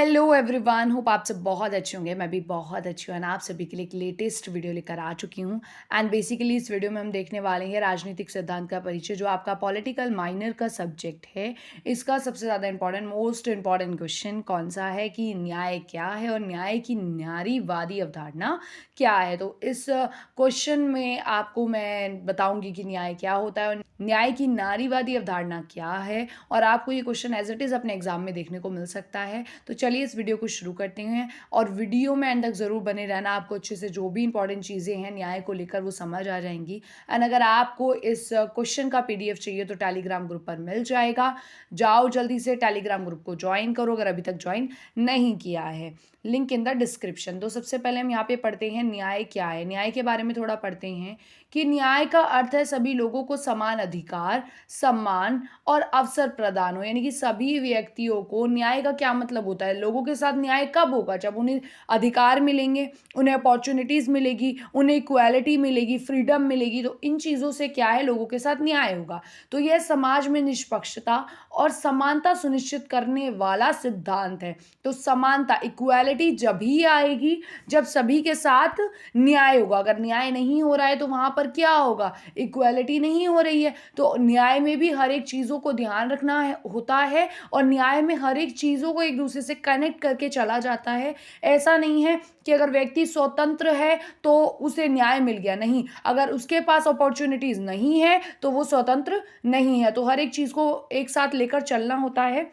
Hello everyone, hope आप सब बहुत अच्छे होंगे। मैं भी बहुत अच्छी हूँ एंड आप सभी के लिए एक लेटेस्ट वीडियो लेकर आ चुकी हूँ। एंड बेसिकली इस वीडियो में हम देखने वाले हैं राजनीतिक सिद्धांत का परिचय, जो आपका पॉलिटिकल माइनर का सब्जेक्ट है। इसका सबसे ज़्यादा इंपॉर्टेंट, मोस्ट इंपॉर्टेंट क्वेश्चन कौन सा है कि न्याय क्या है और न्याय की नारीवादी अवधारणा क्या है। तो इस क्वेश्चन में आपको मैं बताऊंगी कि न्याय क्या होता है और न्याय की नारीवादी अवधारणा क्या है, और आपको ये क्वेश्चन एज इट इज़ अपने एग्जाम में देखने को मिल सकता है। तो चलिए इस वीडियो को शुरू करते हैं और वीडियो में एंड तक ज़रूर बने रहना। आपको अच्छे से जो भी इंपॉर्टेंट चीज़ें हैं न्याय को लेकर वो समझ आ जाएंगी। एंड अगर आपको इस क्वेश्चन का पीडीएफ चाहिए तो टेलीग्राम ग्रुप पर मिल जाएगा। जाओ जल्दी से टेलीग्राम ग्रुप को ज्वाइन करो अगर अभी तक ज्वाइन नहीं किया है। Link in the description. तो सबसे पहले हम यहाँ पे पढ़ते हैं न्याय क्या है। न्याय के बारे में थोड़ा पढ़ते हैं कि न्याय का अर्थ है सभी लोगों को समान अधिकार, सम्मान और अवसर प्रदान हो। यानी कि सभी व्यक्तियों को, न्याय का क्या मतलब होता है, लोगों के साथ न्याय कब होगा, जब उन्हें अधिकार मिलेंगे, उन्हें अपॉर्चुनिटीज़ मिलेगी, उन्हें इक्वालिटी मिलेगी, फ्रीडम मिलेगी। तो इन चीज़ों से क्या है, लोगों के साथ न्याय होगा। तो यह समाज में निष्पक्षता और समानता सुनिश्चित करने वाला सिद्धांत है। तो समानता, इक्वालिटी जब ही आएगी जब सभी के साथ न्याय होगा। अगर न्याय नहीं हो रहा है तो वहाँ पर क्या होगा, इक्वालिटी नहीं हो रही है। तो न्याय में भी हर एक चीज़ों को ध्यान रखना है होता है, और न्याय में हर एक चीज़ों को एक दूसरे से कनेक्ट करके चला जाता है। ऐसा नहीं है कि अगर व्यक्ति स्वतंत्र है तो उसे न्याय मिल गया, नहीं। अगर उसके पास अपॉर्चुनिटीज़ नहीं है तो वो स्वतंत्र नहीं है। तो हर एक चीज़ को एक साथ लेकर चलना होता है।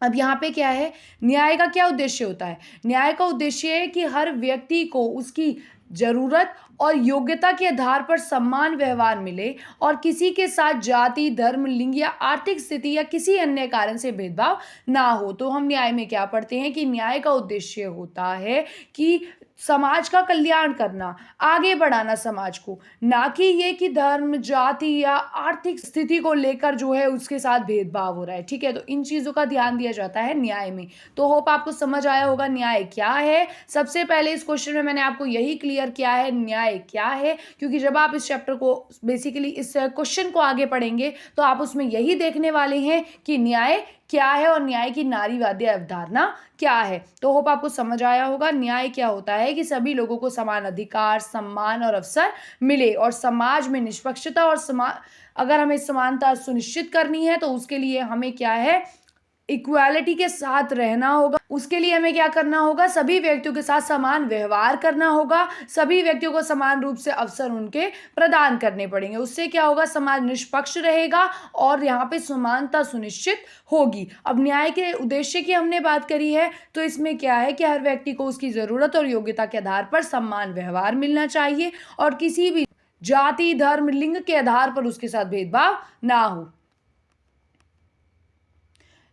अब यहाँ पे क्या है, न्याय का क्या उद्देश्य होता है। न्याय का उद्देश्य है कि हर व्यक्ति को उसकी ज़रूरत और योग्यता के आधार पर समान व्यवहार मिले और किसी के साथ जाति, धर्म, लिंग या आर्थिक स्थिति या किसी अन्य कारण से भेदभाव ना हो। तो हम न्याय में क्या पढ़ते हैं कि न्याय का उद्देश्य होता है कि समाज का कल्याण करना, आगे बढ़ाना समाज को, ना कि ये कि धर्म, जाति या आर्थिक स्थिति को लेकर जो है उसके साथ भेदभाव हो रहा है। ठीक है, तो इन चीज़ों का ध्यान दिया जाता है न्याय में। तो होप आपको समझ आया होगा न्याय क्या है। सबसे पहले इस क्वेश्चन में मैंने आपको यही क्लियर किया है न्याय क्या है, क्योंकि जब आप इस चैप्टर को, बेसिकली इस क्वेश्चन को आगे पढ़ेंगे तो आप उसमें यही देखने वाले हैं कि न्याय क्या है और न्याय की नारीवादी अवधारणा क्या है। तो होप आपको समझ आया होगा। न्याय क्या होता है कि सभी लोगों को समान अधिकार, सम्मान और अवसर मिले और समाज में निष्पक्षता और अगर हमें समानता सुनिश्चित करनी है तो उसके लिए हमें क्या है, इक्वालिटी के साथ रहना होगा। उसके लिए हमें क्या करना होगा, सभी व्यक्तियों के साथ समान व्यवहार करना होगा, सभी व्यक्तियों को समान रूप से अवसर उनके प्रदान करने पड़ेंगे। उससे क्या होगा, समाज निष्पक्ष रहेगा और यहाँ पे समानता सुनिश्चित होगी। अब न्याय के उद्देश्य की हमने बात करी है, तो इसमें क्या है कि हर व्यक्ति को उसकी ज़रूरत और योग्यता के आधार पर समान व्यवहार मिलना चाहिए और किसी भी जाति, धर्म, लिंग के आधार पर उसके साथ भेदभाव ना हो।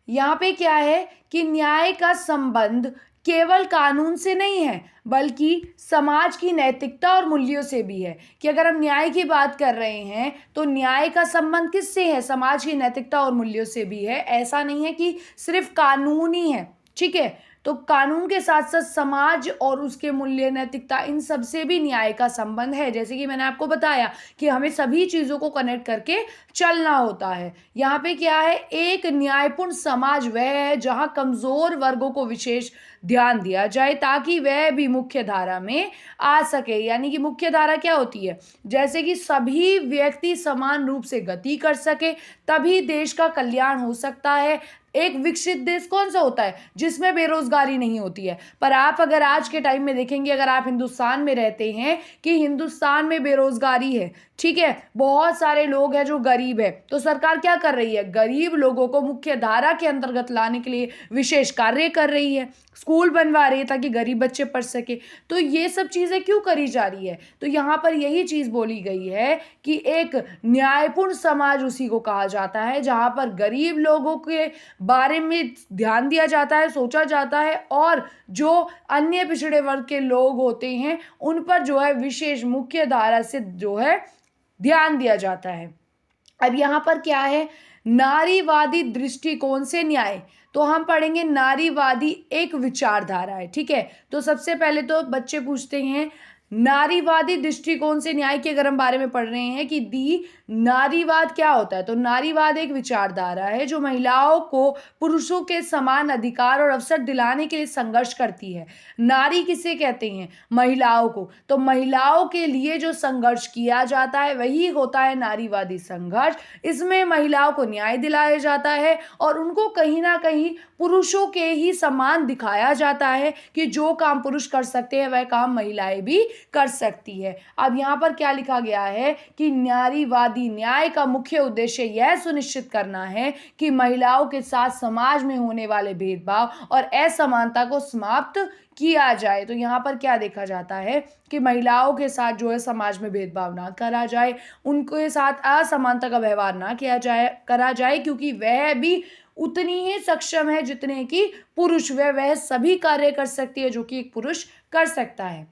यहाँ पे क्या है कि न्याय का संबंध केवल कानून से नहीं है बल्कि समाज की नैतिकता और मूल्यों से भी है। कि अगर हम न्याय की बात कर रहे हैं तो न्याय का संबंध किससे है, समाज की नैतिकता और मूल्यों से भी है। ऐसा नहीं है कि सिर्फ कानून ही है। ठीक है, तो कानून के साथ साथ समाज और उसके मूल्य, नैतिकता, इन सब से भी न्याय का संबंध है। जैसे कि मैंने आपको बताया कि हमें सभी चीज़ों को कनेक्ट करके चलना होता है। यहाँ पे क्या है, एक न्यायपूर्ण समाज वह है जहाँ कमज़ोर वर्गों को विशेष ध्यान दिया जाए ताकि वह भी मुख्य धारा में आ सके। यानी कि मुख्य धारा क्या होती है, जैसे कि सभी व्यक्ति समान रूप से गति कर सके, तभी देश का कल्याण हो सकता है। एक विकसित देश कौन सा होता है, जिसमें बेरोजगारी नहीं होती है। पर आप अगर आज के टाइम में देखेंगे, अगर आप हिंदुस्तान में रहते हैं, कि हिंदुस्तान में बेरोजगारी है, ठीक है, बहुत सारे लोग हैं जो गरीब है, तो सरकार क्या कर रही है, गरीब लोगों को मुख्य धारा के अंतर्गत लाने के लिए विशेष कार्य कर रही है, स्कूल बनवा रही है ताकि गरीब बच्चे पढ़ सके। तो ये सब चीज़ें क्यों करी जा रही है, तो यहाँ पर यही चीज़ बोली गई है कि एक न्यायपूर्ण समाज उसी को कहा जाता है जहाँ पर गरीब लोगों के बारे में ध्यान दिया जाता है, सोचा जाता है, और जो अन्य पिछड़े वर्ग के लोग होते हैं उन पर जो है विशेष मुख्य धारा से जो है ध्यान दिया जाता है। अब यहाँ पर क्या है, नारीवादी दृष्टिकोण से न्याय। तो हम पढ़ेंगे नारीवादी एक विचारधारा है। ठीक है, तो सबसे पहले तो बच्चे पूछते हैं नारीवादी दृष्टिकोण से न्याय के अगर हम बारे में पढ़ रहे हैं कि नारीवाद क्या होता है, तो नारीवाद एक विचारधारा है जो महिलाओं को पुरुषों के समान अधिकार और अवसर दिलाने के लिए संघर्ष करती है। नारी किसे कहते हैं? महिलाओं को। तो महिलाओं के लिए जो संघर्ष किया जाता है वही होता है नारीवादी संघर्ष। इसमें महिलाओं को न्याय दिलाया जाता है और उनको कहीं ना कहीं पुरुषों के ही समान दिखाया जाता है कि जो काम पुरुष कर सकते हैं वह काम महिलाएं भी कर सकती है। अब यहाँ पर क्या लिखा गया है कि नारीवादी न्याय का मुख्य उद्देश्य यह सुनिश्चित करना है कि महिलाओं के साथ समाज में होने वाले भेदभाव और असमानता को समाप्त किया जाए। तो यहाँ पर क्या देखा जाता है कि महिलाओं के साथ जो है समाज में भेदभाव ना करा जाए, उनके साथ असमानता का व्यवहार ना किया जाए करा जाए, क्योंकि वह भी उतनी ही सक्षम है जितने कि पुरुष। वह सभी कार्य कर सकती है जो कि एक पुरुष कर सकता है।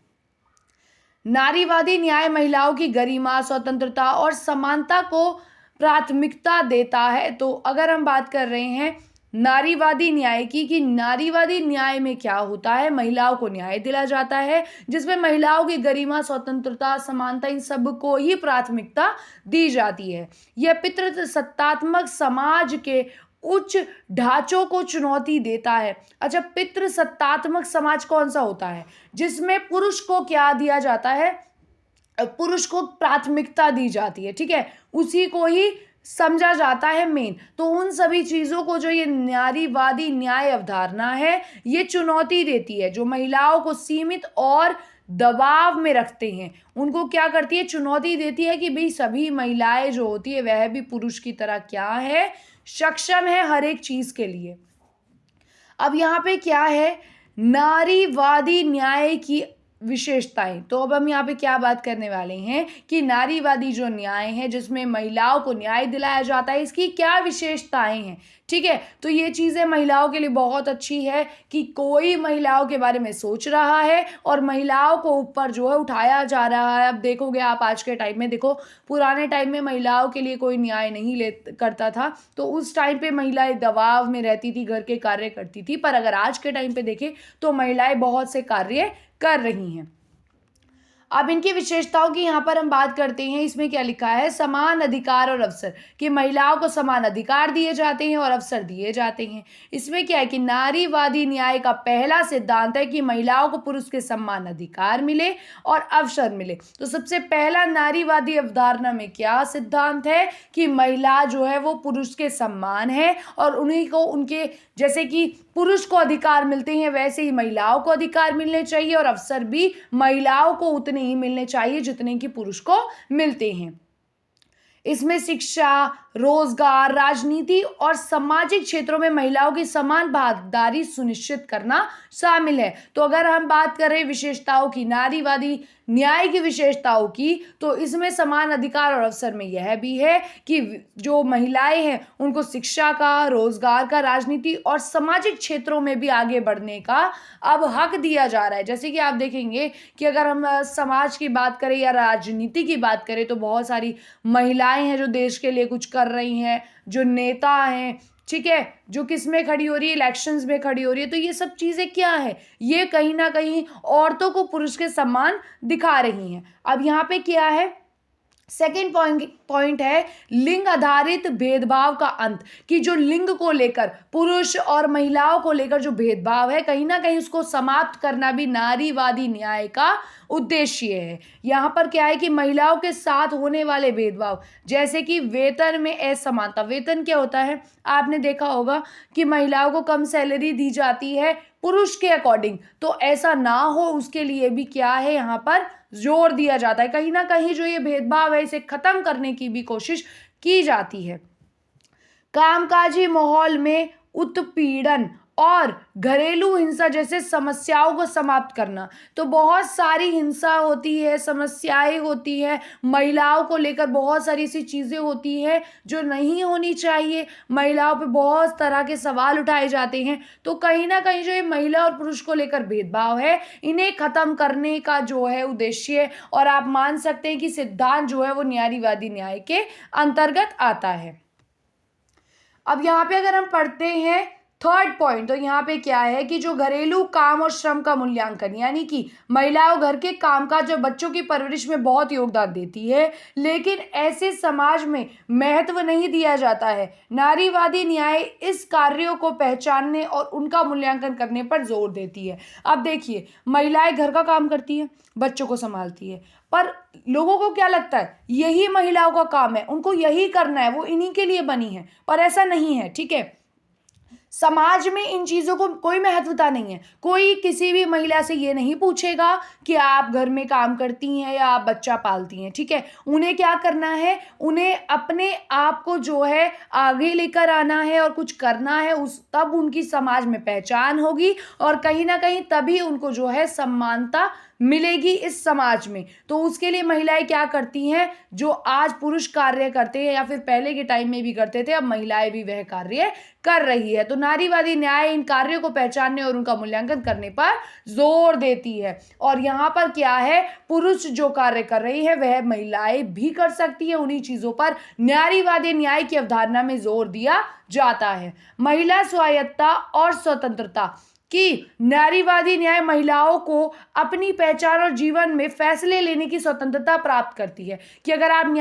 नारीवादी न्याय महिलाओं की गरिमा, स्वतंत्रता और समानता को प्राथमिकता देता है। तो अगर हम बात कर रहे हैं नारीवादी न्याय की, कि नारीवादी न्याय में क्या होता है, महिलाओं को न्याय दिला जाता है जिसमें महिलाओं की गरिमा, स्वतंत्रता, समानता इन सब को ही प्राथमिकता दी जाती है। यह पितृसत्तात्मक समाज के उच्च ढांचों को चुनौती देता है। अच्छा, पितृसत्तात्मक समाज कौन सा होता है? जिसमें पुरुष को क्या दिया जाता है? पुरुष को प्राथमिकता दी जाती है, ठीक है, उसी को ही समझा जाता है मेन। तो उन सभी चीजों को जो ये नारीवादी न्याय अवधारणा है ये चुनौती देती है, जो महिलाओं को सीमित और दबाव में रखते हैं। उनको क्या करती है? चुनौती देती है कि भाई सभी महिलाएं जो होती है वह भी पुरुष की तरह क्या है, सक्षम है हर एक चीज के लिए। अब यहाँ पे क्या है, नारीवादी न्याय की विशेषताएं। तो अब हम यहाँ पे क्या बात करने वाले हैं कि नारीवादी जो न्याय है जिसमें महिलाओं को न्याय दिलाया जाता है, इसकी क्या विशेषताएं हैं, ठीक है। तो ये चीज़ें महिलाओं के लिए बहुत अच्छी है कि कोई महिलाओं के बारे में सोच रहा है और महिलाओं को ऊपर जो है उठाया जा रहा है। अब देखोगे आप आज के टाइम में, देखो पुराने टाइम में महिलाओं के लिए कोई न्याय नहीं करता था, तो उस टाइम पे महिलाएं दबाव में रहती थी, घर के कार्य करती थी। पर अगर आज के टाइम पे देखें तो महिलाएं बहुत से कार्य कर रही हैं। अब इनकी विशेषताओं की यहाँ पर हम बात करते हैं। इसमें क्या लिखा है? समान अधिकार और अवसर, कि महिलाओं को समान अधिकार दिए जाते हैं और अवसर दिए जाते हैं। इसमें क्या है कि नारीवादी न्याय का पहला सिद्धांत है कि महिलाओं को पुरुष के समान अधिकार मिले और अवसर मिले। तो सबसे पहला नारीवादी अवधारणा में क्या सिद्धांत है कि महिला जो है वो पुरुष के समान है और उन्हीं को उनके जैसे कि पुरुष को अधिकार मिलते हैं वैसे ही महिलाओं को अधिकार मिलने चाहिए और अवसर भी महिलाओं को उतने ही मिलने चाहिए जितने कि पुरुष को मिलते हैं। इसमें शिक्षा, रोजगार, राजनीति और सामाजिक क्षेत्रों में महिलाओं की समान भागीदारी सुनिश्चित करना शामिल है। तो अगर हम बात करें विशेषताओं की, नारीवादी न्याय की विशेषताओं की, तो इसमें समान अधिकार और अवसर में यह भी है कि जो महिलाएं हैं उनको शिक्षा का, रोजगार का, राजनीति और सामाजिक क्षेत्रों में भी आगे बढ़ने का अब हक दिया जा रहा है। जैसे कि आप देखेंगे कि अगर हम समाज की बात करें या राजनीति की बात करें तो बहुत सारी महिलाएं हैं जो देश के लिए कुछ कर रही हैं, जो नेता हैं, ठीक है, जो किस में खड़ी हो रही है, इलेक्शंस में खड़ी हो रही है। तो ये सब चीज़ें क्या है, ये कहीं ना कहीं औरतों को पुरुष के समान दिखा रही हैं। अब यहाँ पे क्या है, सेकेंड पॉइंट है लिंग आधारित भेदभाव का अंत, कि जो लिंग को लेकर, पुरुष और महिलाओं को लेकर जो भेदभाव है कहीं ना कहीं उसको समाप्त करना भी नारीवादी न्याय का उद्देश्य है। यहाँ पर क्या है कि महिलाओं के साथ होने वाले भेदभाव, जैसे कि वेतन में असमानता। वेतन क्या होता है, आपने देखा होगा कि महिलाओं को कम सैलरी दी जाती है पुरुष के अकॉर्डिंग, तो ऐसा ना हो उसके लिए भी क्या है यहाँ पर जोर दिया जाता है। कहीं ना कहीं जो ये भेदभाव है इसे खत्म करने की भी कोशिश की जाती है। कामकाजी माहौल में उत्पीड़न और घरेलू हिंसा जैसे समस्याओं को समाप्त करना। तो बहुत सारी हिंसा होती है, समस्याएं होती है, महिलाओं को लेकर बहुत सारी ऐसी चीज़ें होती हैं जो नहीं होनी चाहिए। महिलाओं पे बहुत तरह के सवाल उठाए जाते हैं। तो कहीं ना कहीं जो ये महिला और पुरुष को लेकर भेदभाव है इन्हें ख़त्म करने का जो है उद्देश्य, और आप मान सकते हैं कि सिद्धांत जो है वो नारीवादी न्याय के अंतर्गत आता है। अब यहाँ पे अगर हम पढ़ते हैं थर्ड पॉइंट तो यहाँ पे क्या है कि जो घरेलू काम और श्रम का मूल्यांकन, यानी कि महिलाओं घर के कामकाज और बच्चों की परवरिश में बहुत योगदान देती है, लेकिन ऐसे समाज में महत्व नहीं दिया जाता है। नारीवादी न्याय इस कार्यों को पहचानने और उनका मूल्यांकन करने पर जोर देती है। अब देखिए, महिलाएं घर का काम करती है, बच्चों को संभालती है, पर लोगों को क्या लगता है यही महिलाओं का काम है, उनको यही करना है, वो इन्हीं के लिए बनी है, पर ऐसा नहीं है। ठीक है, समाज में इन चीज़ों को कोई महत्वता नहीं है। कोई किसी भी महिला से ये नहीं पूछेगा कि आप घर में काम करती हैं या आप बच्चा पालती हैं। ठीक है, उन्हें क्या करना है, उन्हें अपने आप को जो है आगे लेकर आना है और कुछ करना है, उस तब उनकी समाज में पहचान होगी और कहीं ना कहीं तभी उनको जो है सम्मानता मिलेगी इस समाज में। तो उसके लिए महिलाएं क्या करती हैं, जो आज पुरुष कार्य करते हैं या फिर पहले के टाइम में भी करते थे, अब महिलाएं भी वह कार्य कर रही है। तो नारीवादी न्याय इन कार्यों को पहचानने और उनका मूल्यांकन करने पर जोर देती है। और यहाँ पर क्या है, पुरुष जो कार्य कर रही है वह महिलाएं भी कर सकती है। उन्हीं चीजों पर नारीवादी न्याय की अवधारणा में जोर दिया जाता है। महिला स्वायत्तता और स्वतंत्रता कि नारीवादी न्याय महिलाओं को अपनी पहचान और जीवन में फैसले लेने की स्वतंत्रता प्राप्त करती है। कि अगर आप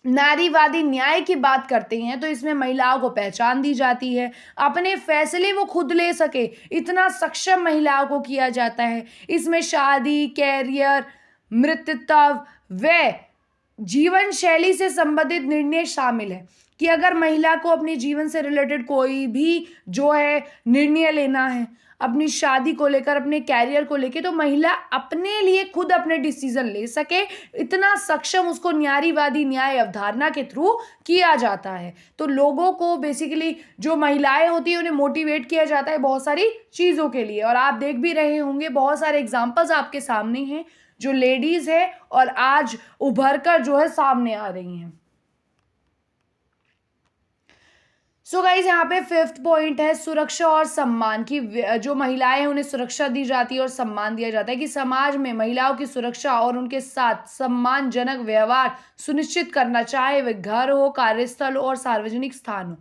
नारीवादी न्याय की बात करते हैं तो इसमें महिलाओं को पहचान दी जाती है, अपने फैसले वो खुद ले सके, इतना सक्षम महिलाओं को किया जाता है। इसमें शादी, कैरियर, मृतत्व व जीवन शैली से संबंधित निर्णय शामिल है। कि अगर महिला को अपने जीवन से रिलेटेड कोई भी जो है निर्णय लेना है, अपनी शादी को लेकर, अपने कैरियर को लेकर, तो महिला अपने लिए खुद अपने डिसीजन ले सके, इतना सक्षम उसको नारीवादी न्याय अवधारणा के थ्रू किया जाता है। तो लोगों को बेसिकली जो महिलाएं होती है उन्हें मोटिवेट किया जाता है बहुत सारी चीज़ों के लिए। और आप देख भी रहे होंगे बहुत सारे एग्जाम्पल्स आपके सामने हैं जो लेडीज़ है और आज उभर कर जो है सामने आ रही हैं। सो गाइज, यहाँ पे फिफ्थ पॉइंट है सुरक्षा और सम्मान की। जो महिलाएं हैं उन्हें सुरक्षा दी जाती है और सम्मान दिया जाता है। कि समाज में महिलाओं की सुरक्षा और उनके साथ सम्मानजनक व्यवहार सुनिश्चित करना, चाहे वह घर हो, कार्यस्थल हो और सार्वजनिक स्थान हो।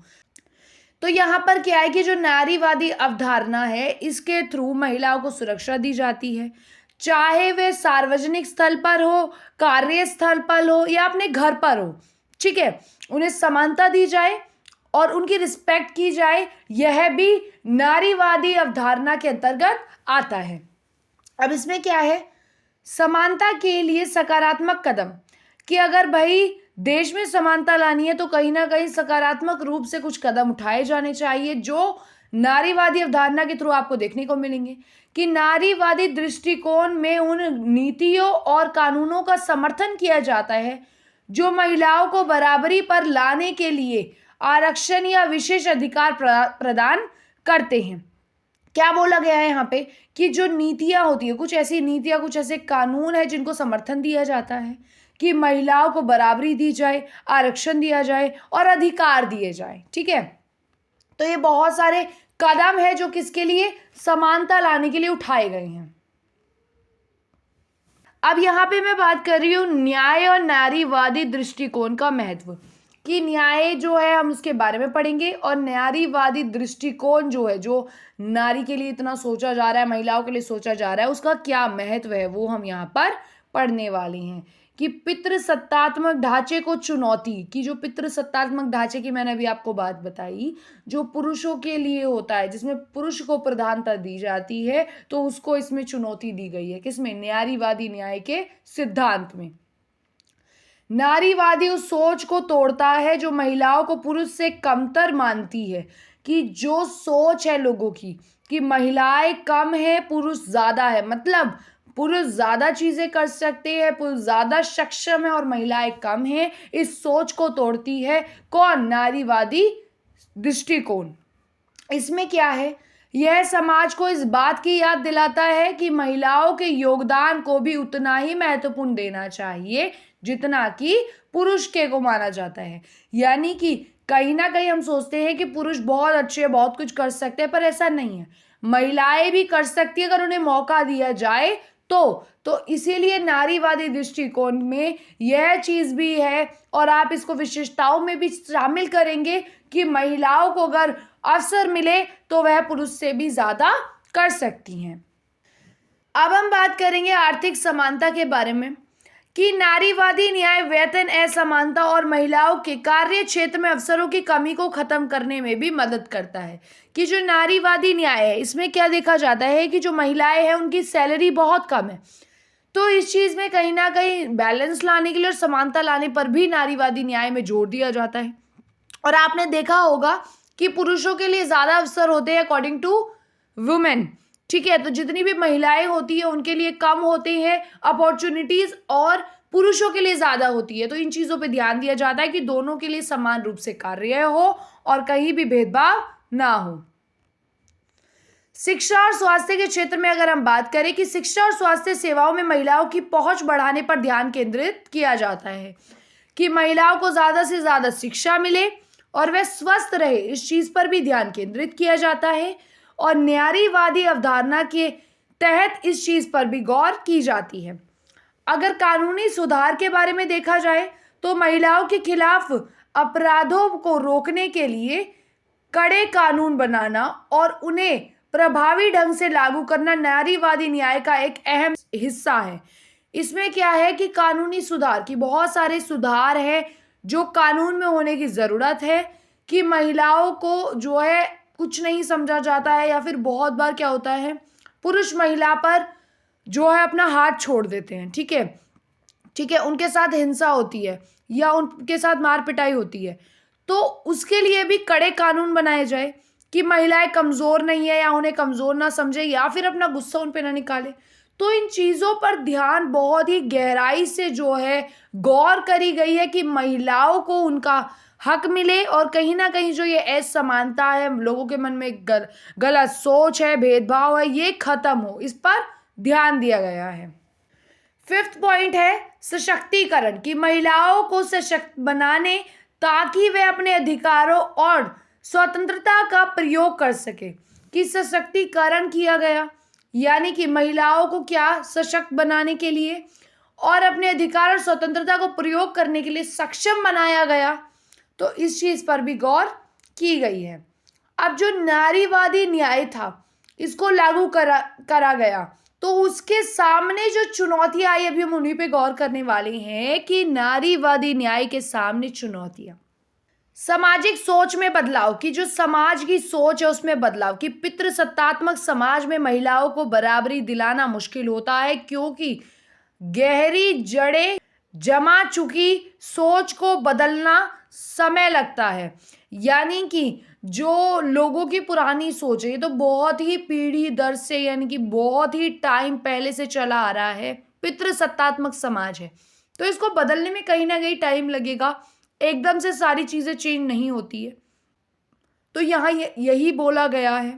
तो यहाँ पर क्या है कि जो नारीवादी अवधारणा है इसके थ्रू महिलाओं को सुरक्षा दी जाती है, चाहे वे सार्वजनिक स्थल पर हो, कार्यस्थल पर हो या अपने घर पर हो। ठीक है, उन्हें समानता दी जाए और उनकी रिस्पेक्ट की जाए, यह भी नारीवादी अवधारणा के अंतर्गत आता है। अब इसमें क्या है, समानता के लिए सकारात्मक कदम। कि अगर भाई देश में समानता लानी है तो कहीं ना कहीं सकारात्मक रूप से कुछ कदम उठाए जाने चाहिए, जो नारीवादी अवधारणा के थ्रू आपको देखने को मिलेंगे। कि नारीवादी दृष्टिकोण में उन नीतियों और कानूनों का समर्थन किया जाता है जो महिलाओं को बराबरी पर लाने के लिए आरक्षण या विशेष अधिकार प्रदान करते हैं। क्या बोला गया है यहाँ पे कि जो नीतियाँ होती है, कुछ ऐसी नीतियाँ, कुछ ऐसे कानून है जिनको समर्थन दिया जाता है कि महिलाओं को बराबरी दी जाए, आरक्षण दिया जाए और अधिकार दिए जाए। ठीक है, तो ये बहुत सारे कदम है जो किसके लिए, समानता लाने के लिए उठाए गए हैं। अब यहाँ पे मैं बात कर रही हूँ न्याय और नारीवादी दृष्टिकोण का महत्व। कि न्याय जो है हम उसके बारे में पढ़ेंगे और नारीवादी दृष्टिकोण जो है, जो नारी के लिए इतना सोचा जा रहा है, महिलाओं के लिए सोचा जा रहा है, उसका क्या महत्व है वो हम यहाँ पर पढ़ने वाले हैं। कि पितृसत्तात्मक ढांचे को चुनौती। कि जो पितृसत्तात्मक ढांचे की मैंने अभी आपको बात बताई, जो पुरुषों के लिए होता है, जिसमें पुरुष को प्रधानता दी जाती है, तो उसको इसमें चुनौती दी गई है। किसमें, नारीवादी न्याय के सिद्धांत में। नारीवादी उस सोच को तोड़ता है जो महिलाओं को पुरुष से कमतर मानती है। कि जो सोच है लोगों की कि महिलाएं कम है, पुरुष ज्यादा है, मतलब पुरुष ज्यादा चीजें कर सकते हैं, पुरुष ज्यादा सक्षम है और महिलाएं कम है, इस सोच को तोड़ती है कौन, नारीवादी दृष्टिकोण। इसमें क्या है, यह समाज को इस बात की याद दिलाता है कि महिलाओं के योगदान को भी उतना ही महत्वपूर्ण देना चाहिए जितना कि पुरुष के को माना जाता है। यानी कि कहीं ना कहीं हम सोचते हैं कि पुरुष बहुत अच्छे, बहुत कुछ कर सकते हैं, पर ऐसा नहीं है। महिलाएं भी कर सकती है अगर उन्हें मौका दिया जाए तो इसीलिए नारीवादी दृष्टिकोण में यह चीज भी है और आप इसको विशेषताओं में भी शामिल करेंगे कि महिलाओं को अगर अवसर मिले तो वह पुरुष से भी ज़्यादा कर सकती हैं। अब हम बात करेंगे आर्थिक समानता के बारे में कि नारीवादी न्याय वेतन असमानता और महिलाओं के कार्य क्षेत्र में अवसरों की कमी को खत्म करने में भी मदद करता है। कि जो नारीवादी न्याय है इसमें क्या देखा जाता है कि जो महिलाएं हैं उनकी सैलरी बहुत कम है, तो इस चीज़ में कहीं ना कहीं बैलेंस लाने के लिए और समानता लाने पर भी नारीवादी न्याय में जोर दिया जाता है। और आपने देखा होगा कि पुरुषों के लिए ज़्यादा अवसर होते हैं अकॉर्डिंग टू वुमेन, ठीक है। तो जितनी भी महिलाएं होती है उनके लिए कम होते हैं अपॉर्चुनिटीज और पुरुषों के लिए ज़्यादा होती है। तो इन चीज़ों पे ध्यान दिया जाता है कि दोनों के लिए समान रूप से कार्य हो और कहीं भी भेदभाव ना हो। शिक्षा और स्वास्थ्य के क्षेत्र में अगर हम बात करें कि शिक्षा और स्वास्थ्य सेवाओं में महिलाओं की पहुंच बढ़ाने पर ध्यान केंद्रित किया जाता है कि महिलाओं को ज़्यादा से ज़्यादा शिक्षा मिले और वह स्वस्थ रहे, इस चीज़ पर भी ध्यान केंद्रित किया जाता है। और नारीवादी अवधारणा के तहत इस चीज़ पर भी गौर की जाती है। अगर कानूनी सुधार के बारे में देखा जाए तो महिलाओं के खिलाफ अपराधों को रोकने के लिए कड़े कानून बनाना और उन्हें प्रभावी ढंग से लागू करना नारीवादी न्याय का एक अहम हिस्सा है। इसमें क्या है कि कानूनी सुधार की बहुत सारे सुधार हैं जो कानून में होने की ज़रूरत है कि महिलाओं को जो है कुछ नहीं समझा जाता है, या फिर बहुत बार क्या होता है पुरुष महिला पर जो है अपना हाथ छोड़ देते हैं, ठीक है, ठीक है, उनके साथ हिंसा होती है या उनके साथ मार पिटाई होती है। तो उसके लिए भी कड़े कानून बनाए जाए कि महिलाएं कमज़ोर नहीं है या उन्हें कमज़ोर ना समझे या फिर अपना गुस्सा उन पर ना निकाले। तो इन चीज़ों पर ध्यान बहुत ही गहराई से जो है गौर करी गई है कि महिलाओं को उनका हक मिले और कहीं ना कहीं जो ये असमानता है, लोगों के मन में गलत सोच है, भेदभाव है, ये खत्म हो, इस पर ध्यान दिया गया है। फिफ्थ पॉइंट है सशक्तिकरण कि महिलाओं को सशक्त बनाने ताकि वे अपने अधिकारों और स्वतंत्रता का प्रयोग कर सके। कि सशक्तिकरण किया गया यानी कि महिलाओं को क्या सशक्त बनाने के लिए और अपने अधिकार और स्वतंत्रता को प्रयोग करने के लिए सक्षम बनाया गया, तो इस चीज़ पर भी गौर की गई है। अब जो नारीवादी न्याय था इसको लागू करा गया तो उसके सामने जो चुनौतियां आई, अभी हम उन्हीं पे गौर करने वाले हैं कि नारीवादी न्याय के सामने चुनौतियां, सामाजिक सोच में बदलाव की जो समाज की सोच है उसमें बदलाव की पितृसत्तात्मक समाज में महिलाओं को बराबरी दिलाना मुश्किल होता है क्योंकि गहरी जड़ें जमा चुकी सोच को बदलना समय लगता है। यानी कि जो लोगों की पुरानी सोच है ये तो बहुत ही पीढ़ी दर से यानी कि बहुत ही टाइम पहले से चला आ रहा है, पितृसत्तात्मक समाज है, तो इसको बदलने में कहीं ना कहीं टाइम लगेगा, एकदम से सारी चीज़ें चेंज नहीं होती है। तो यहाँ यही बोला गया है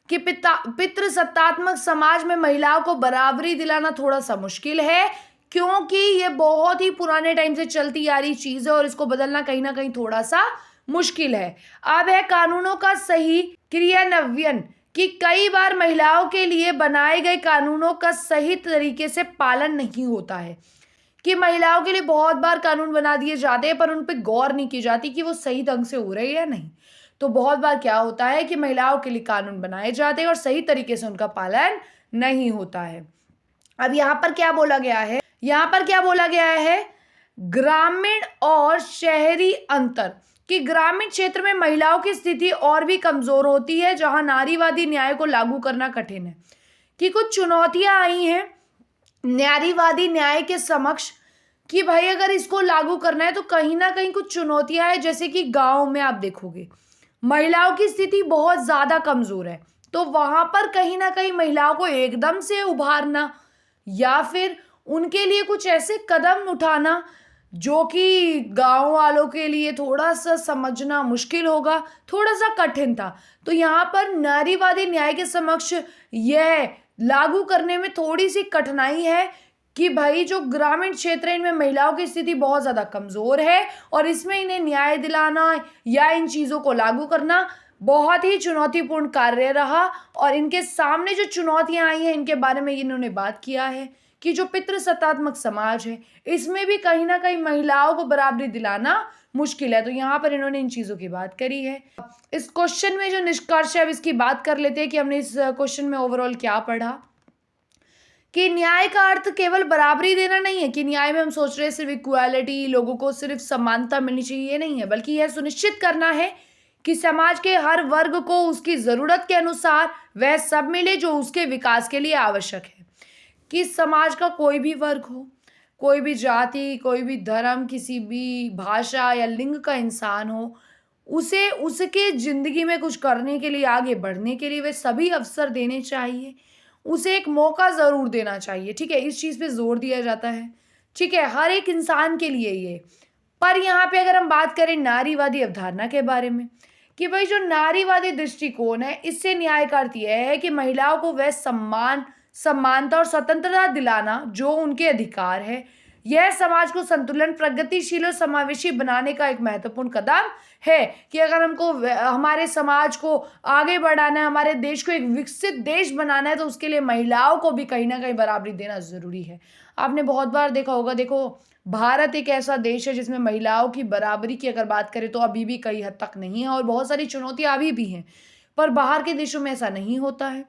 कि पितृसत्तात्मक समाज में महिलाओं को बराबरी दिलाना थोड़ा सा मुश्किल है क्योंकि ये बहुत ही पुराने टाइम से चलती आ रही चीज़ है और इसको बदलना कहीं ना कहीं थोड़ा सा मुश्किल है। अब है कानूनों का सही क्रियान्वयन कि कई बार महिलाओं के लिए बनाए गए कानूनों का सही तरीके से पालन नहीं होता है कि महिलाओं के लिए बहुत बार कानून बना दिए जाते हैं पर उन पर गौर नहीं की जाती कि वो सही ढंग से हो रहे हैं या नहीं। तो बहुत बार क्या होता है कि महिलाओं के लिए कानून बनाए जाते हैं और सही तरीके से उनका पालन नहीं होता है। अब यहाँ पर क्या बोला गया है, यहाँ पर क्या बोला गया है ग्रामीण और शहरी अंतर कि ग्रामीण क्षेत्र में महिलाओं की स्थिति और भी कमजोर होती है जहां नारीवादी न्याय को लागू करना कठिन है। कि कुछ चुनौतियां आई हैं नारीवादी न्याय के समक्ष कि भाई अगर इसको लागू करना है तो कहीं ना कहीं कुछ चुनौतियां हैं, जैसे कि गांव में आप देखोगे महिलाओं की स्थिति बहुत ज़्यादा कमज़ोर है, तो वहाँ पर कहीं ना कहीं महिलाओं को एकदम से उभारना या फिर उनके लिए कुछ ऐसे कदम उठाना जो कि गांव वालों के लिए थोड़ा सा समझना मुश्किल होगा, थोड़ा सा कठिन था। तो यहाँ पर नारीवादी न्याय के समक्ष यह लागू करने में थोड़ी सी कठिनाई है कि भाई जो ग्रामीण क्षेत्र है इनमें महिलाओं की स्थिति बहुत ज़्यादा कमज़ोर है और इसमें इन्हें न्याय दिलाना या इन चीज़ों को लागू करना बहुत ही चुनौतीपूर्ण कार्य रहा। और इनके सामने जो चुनौतियां आई हैं इनके बारे में इन्होंने बात किया है कि जो पितृसत्तात्मक समाज है इसमें भी कहीं ना कहीं महिलाओं को बराबरी दिलाना मुश्किल है। तो यहाँ पर इन्होंने इन चीज़ों की बात करी है। इस क्वेश्चन में जो निष्कर्ष है अब इसकी बात कर लेते हैं कि हमने इस क्वेश्चन में ओवरऑल क्या पढ़ा। कि न्याय का अर्थ केवल बराबरी देना नहीं है, कि न्याय में हम सोच रहे हैं सिर्फ इक्वालिटी, लोगों को सिर्फ समानता मिलनी चाहिए, ये नहीं है, बल्कि यह सुनिश्चित करना है कि समाज के हर वर्ग को उसकी ज़रूरत के अनुसार वह सब मिले जो उसके विकास के लिए आवश्यक है। कि समाज का कोई भी वर्ग हो, कोई भी जाति, कोई भी धर्म, किसी भी भाषा या लिंग का इंसान हो, उसे उसके ज़िंदगी में कुछ करने के लिए, आगे बढ़ने के लिए वे सभी अवसर देने चाहिए। उसे एक मौका ज़रूर देना चाहिए, ठीक है? इस चीज़ पे ज़ोर दिया जाता है, ठीक है? हर एक इंसान के लिए ये। पर यहाँ पे अगर हम बात करें नारीवादी अवधारणा के बारे में, कि भाई जो नारीवादी दृष्टिकोण है, इससे न्याय का अर्थ यह है कि महिलाओं को वह सम्मान, समानता और स्वतंत्रता दिलाना जो उनके अधिकार है। यह समाज को संतुलन, प्रगतिशील और समावेशी बनाने का एक महत्वपूर्ण कदम है। कि अगर हमको हमारे समाज को आगे बढ़ाना है, हमारे देश को एक विकसित देश बनाना है, तो उसके लिए महिलाओं को भी कहीं ना कहीं बराबरी देना ज़रूरी है। आपने बहुत बार देखा होगा, देखो भारत एक ऐसा देश है जिसमें महिलाओं की बराबरी की अगर बात करें तो अभी भी कई हद तक नहीं है, और बहुत सारी चुनौतियां अभी भी हैं। पर बाहर के देशों में ऐसा नहीं होता है।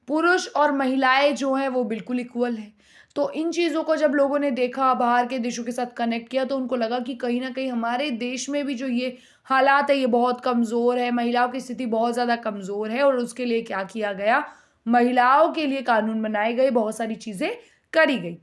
पुरुष और महिलाएं जो हैं वो बिल्कुल इक्वल है। तो इन चीज़ों को जब लोगों ने देखा, बाहर के देशों के साथ कनेक्ट किया, तो उनको लगा कि कहीं ना कहीं हमारे देश में भी जो ये हालात है ये बहुत कमज़ोर है, महिलाओं की स्थिति बहुत ज़्यादा कमज़ोर है। और उसके लिए क्या किया गया, महिलाओं के लिए कानून बनाए गए, बहुत सारी चीज़ें करी गई।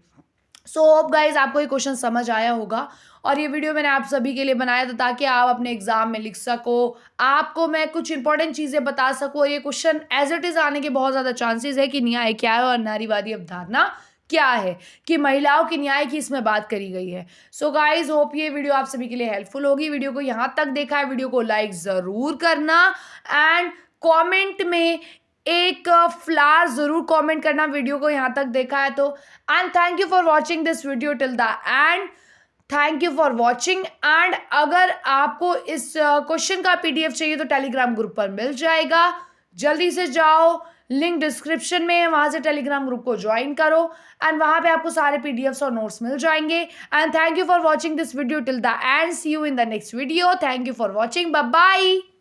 सो होप गाइज आपको ये क्वेश्चन समझ आया होगा, और ये वीडियो मैंने आप सभी के लिए बनाया था ताकि आप अपने एग्जाम में लिख सको, आपको मैं कुछ इंपॉर्टेंट चीज़ें बता सकूँ। और ये क्वेश्चन एज इट इज़ आने के बहुत ज़्यादा चांसेस है कि न्याय क्या है और नारीवादी अवधारणा क्या है, कि महिलाओं की न्याय की इसमें बात करी गई है। सो गाइज होप ये वीडियो आप सभी के लिए हेल्पफुल होगी। वीडियो को यहाँ तक देखा है, वीडियो को लाइक ज़रूर करना, एंड कमेंट में एक फ्लावर ज़रूर कमेंट करना वीडियो को यहाँ तक देखा है तो। And thank you for watching this video till the and. Thank you for watching. And अगर आपको इस क्वेश्चन का पीडीएफ चाहिए तो टेलीग्राम ग्रुप पर मिल जाएगा, जल्दी से जाओ, लिंक डिस्क्रिप्शन में है, वहाँ से टेलीग्राम ग्रुप को ज्वाइन करो, एंड वहाँ पे आपको सारे पीडीएफ्स और नोट्स मिल जाएंगे। And thank you for watching this video till the end. See you in the next video. Thank you for watching. Bye bye.